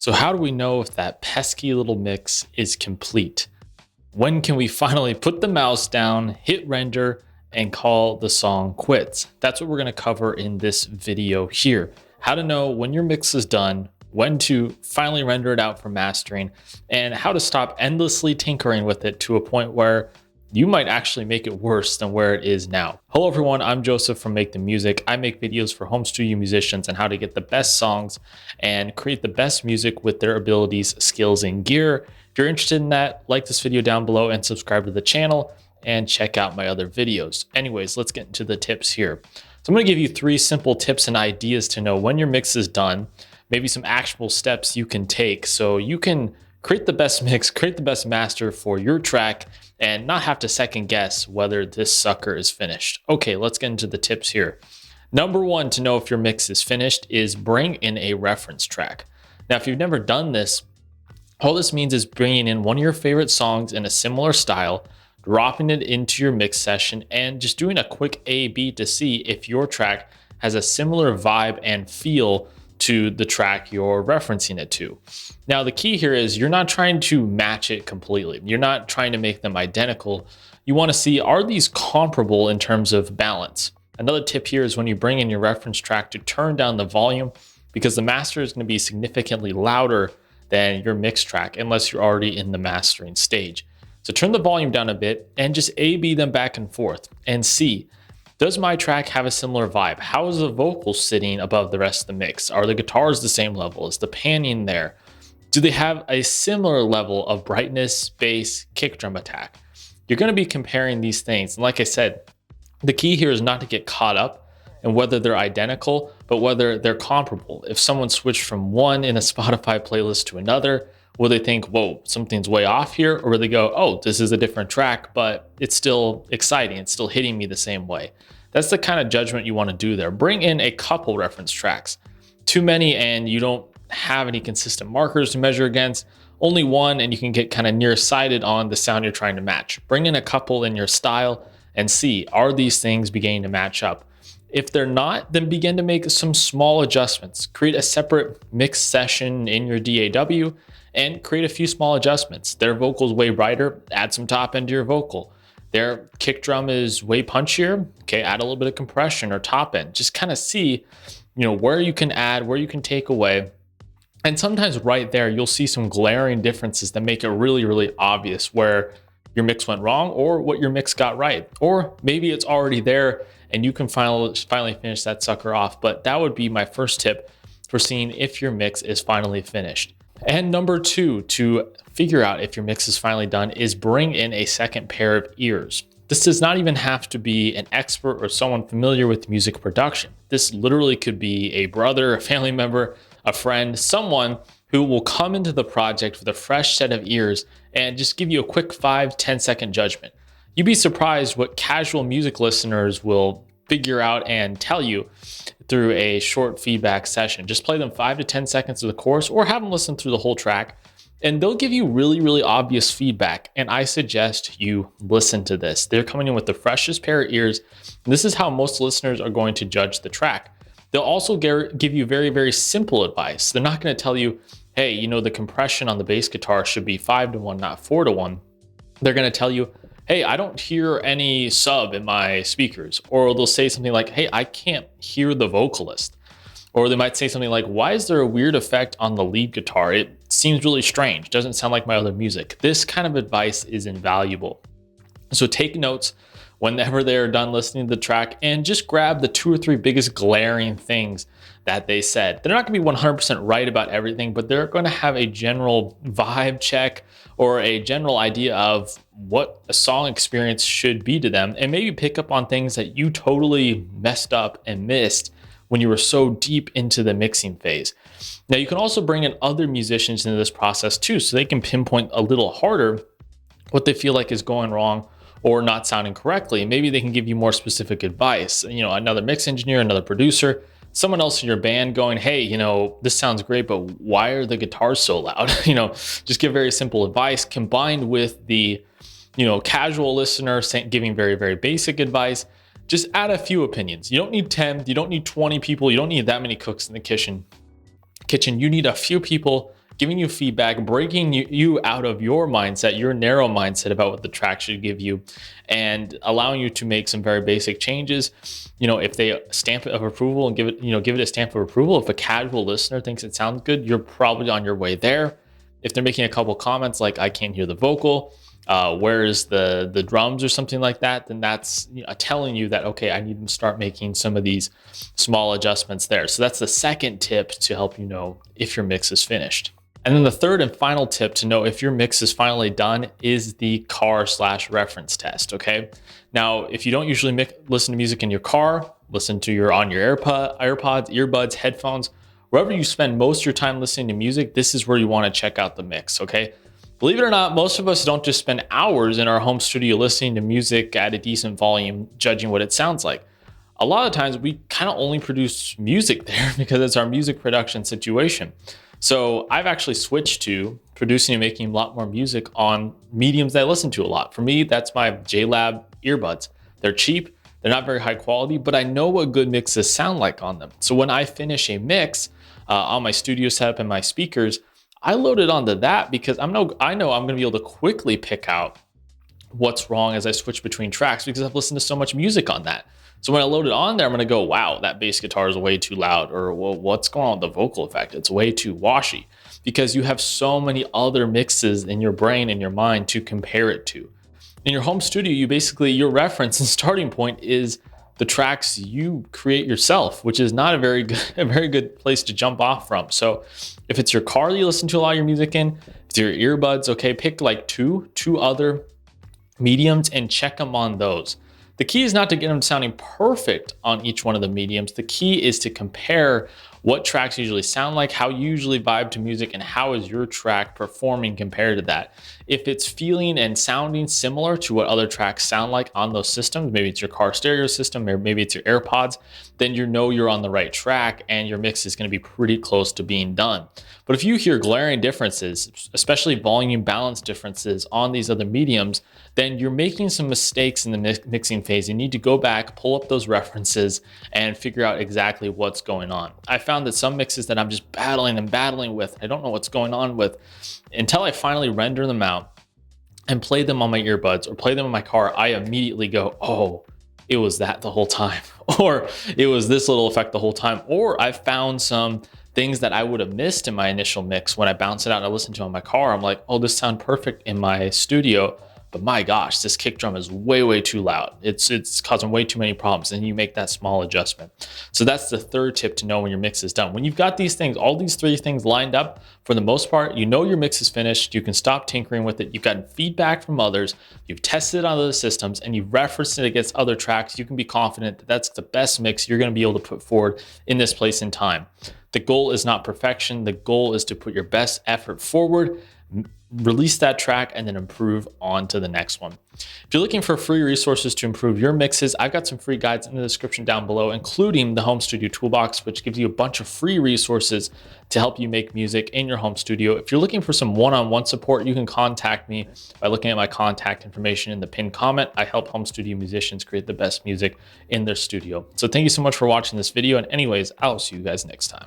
So how do we know if that pesky little mix is complete? When can we finally put the mouse down, hit render, and call the song quits? That's what we're gonna cover in this video here. How to know when your mix is done, when to finally render it out for mastering, and how to stop endlessly tinkering with it to a point where you might actually make it worse than where it is now. Hello everyone, I'm Joseph from Make the Music. I make videos for home studio musicians on how to get the best songs and create the best music with their abilities, skills, and gear. If you're interested in that, like this video down below and subscribe to the channel and check out my other videos. Anyways, let's get into the tips here. So I'm gonna give you 3 simple tips and ideas to know when your mix is done, maybe some actionable steps you can take so you can create the best mix, create the best master for your track, and not have to second guess whether this sucker is finished. Okay, let's get into the tips here. Number 1 to know if your mix is finished is bring in a reference track. Now, if you've never done this, all this means is bringing in one of your favorite songs in a similar style, dropping it into your mix session, and just doing a quick A/B to see if your track has a similar vibe and feel to the track you're referencing it to. Now, the key here is you're not trying to match it completely. You're not trying to make them identical. You want to see, are these comparable in terms of balance? Another tip here is when you bring in your reference track to turn down the volume, because the master is going to be significantly louder than your mix track unless you're already in the mastering stage. So turn the volume down a bit and just A/B them back and forth and see, does my track have a similar vibe? How is the vocal sitting above the rest of the mix? Are the guitars the same level? Is the panning there? Do they have a similar level of brightness, bass, kick drum attack? You're going to be comparing these things. And like I said, the key here is not to get caught up in whether they're identical, but whether they're comparable. If someone switched from one in a Spotify playlist to another, will they think, whoa, something's way off here? Or will they go, oh, this is a different track, but it's still exciting. It's still hitting me the same way. That's the kind of judgment you want to do there. Bring in a couple reference tracks. Too many and you don't have any consistent markers to measure against. Only one and you can get kind of nearsighted on the sound you're trying to match. Bring in a couple in your style and see, are these things beginning to match up? If they're not, then begin to make some small adjustments. Create a separate mix session in your DAW and create a few small adjustments. Their vocal's way brighter, add some top end to your vocal. Their kick drum is way punchier, okay, add a little bit of compression or top end. Just kind of see, where you can add, where you can take away. And sometimes right there, you'll see some glaring differences that make it really, really obvious where your mix went wrong or what your mix got right. Or maybe it's already there and you can finally finish that sucker off. But that would be my first tip for seeing if your mix is finally finished. And number 2, to figure out if your mix is finally done, is bring in a second pair of ears. This does not even have to be an expert or someone familiar with music production. This literally could be a brother, a family member, a friend, someone who will come into the project with a fresh set of ears and just give you a quick 5-10 second judgment. You'd be surprised what casual music listeners will figure out and tell you through a short feedback session. Just play them 5 to 10 seconds of the chorus or have them listen through the whole track, and they'll give you really, really obvious feedback. And I suggest you listen to this. They're coming in with the freshest pair of ears. This is how most listeners are going to judge the track. They'll also give you very, very simple advice. They're not going to tell you, hey, the compression on the bass guitar should be 5-to-1, not 4-to-1. They're going to tell you, hey, I don't hear any sub in my speakers. Or they'll say something like, hey, I can't hear the vocalist. Or they might say something like, why is there a weird effect on the lead guitar? It seems really strange. Doesn't sound like my other music. This kind of advice is invaluable. So take notes whenever they're done listening to the track and just grab the 2 or 3 biggest glaring things that they said. They're not going to be 100% right about everything, but they're going to have a general vibe check or a general idea of what a song experience should be to them, and maybe pick up on things that you totally messed up and missed when you were so deep into the mixing phase. Now, you can also bring in other musicians into this process too, so they can pinpoint a little harder what they feel like is going wrong or not sounding correctly. Maybe they can give you more specific advice. Another mix engineer, another producer, someone else in your band going, hey, this sounds great, but why are the guitars so loud? Just give very simple advice combined with the, casual listener giving very, very basic advice. Just add a few opinions. You don't need 10, you don't need 20 people. You don't need that many cooks in the kitchen. You need a few people giving you feedback, breaking you out of your mindset, your narrow mindset about what the track should give you, and allowing you to make some very basic changes. If they stamp it of approval and give it a stamp of approval, if a casual listener thinks it sounds good, you're probably on your way there. If they're making a couple comments like, I can't hear the vocal, where's the drums or something like that, then that's telling you that, okay, I need to start making some of these small adjustments there. So that's the second tip to help you know if your mix is finished. And then the third and final tip to know if your mix is finally done is the car/reference test. Okay. Now, if you don't usually listen to music in your car, listen to on your AirPods, earbuds, headphones, wherever you spend most of your time listening to music, this is where you want to check out the mix. Okay. Believe it or not, most of us don't just spend hours in our home studio listening to music at a decent volume, judging what it sounds like. A lot of times we kind of only produce music there because it's our music production situation. So I've actually switched to producing and making a lot more music on mediums that I listen to a lot. For me, that's my JLab earbuds. They're cheap, they're not very high quality, but I know what good mixes sound like on them. So when I finish a mix on my studio setup and my speakers, I load it onto that because I know I'm going to be able to quickly pick out what's wrong as I switch between tracks because I've listened to so much music on that. So when I load it on there, I'm going to go, wow, that bass guitar is way too loud, or well, what's going on with the vocal effect? It's way too washy, because you have so many other mixes in your brain and your mind to compare it to. In your home studio, your reference and starting point is the tracks you create yourself, which is not a very good place to jump off from. So if it's your car that you listen to a lot of your music in, if it's your earbuds, okay, pick like two other mediums and check them on those. The key is not to get them sounding perfect on each one of the mediums. The key is to compare what tracks usually sound like, how you usually vibe to music, and how is your track performing compared to that. If it's feeling and sounding similar to what other tracks sound like on those systems, maybe it's your car stereo system, or maybe it's your AirPods, then you're on the right track and your mix is going to be pretty close to being done. But if you hear glaring differences, especially volume balance differences on these other mediums, then you're making some mistakes in the mixing phase. You need to go back, pull up those references, and figure out exactly what's going on. I found that some mixes that I'm just battling with, I don't know what's going on with, until I finally render them out and play them on my earbuds or play them in my car, I immediately go, oh, it was that the whole time, or it was this little effect the whole time, or I found some things that I would have missed in my initial mix when I bounce it out and I listen to it in my car. I'm like, oh, this sounds perfect in my studio, but my gosh, this kick drum is way too loud. It's causing way too many problems. And you make that small adjustment. So that's the third tip to know when your mix is done. When you've got these things, all these three things lined up, for the most part, you know your mix is finished. You can stop tinkering with it. You've gotten feedback from others. You've tested it on other systems and you've referenced it against other tracks. You can be confident that that's the best mix you're going to be able to put forward in this place in time. The goal is not perfection. The goal is to put your best effort forward, release that track, and then improve on to the next one. If you're looking for free resources to improve your mixes, I've got some free guides in the description down below, including the Home Studio Toolbox, which gives you a bunch of free resources to help you make music in your home studio. If you're looking for some one-on-one support, you can contact me by looking at my contact information in the pinned comment. I help home studio musicians create the best music in their studio. So thank you so much for watching this video. And anyways, I'll see you guys next time.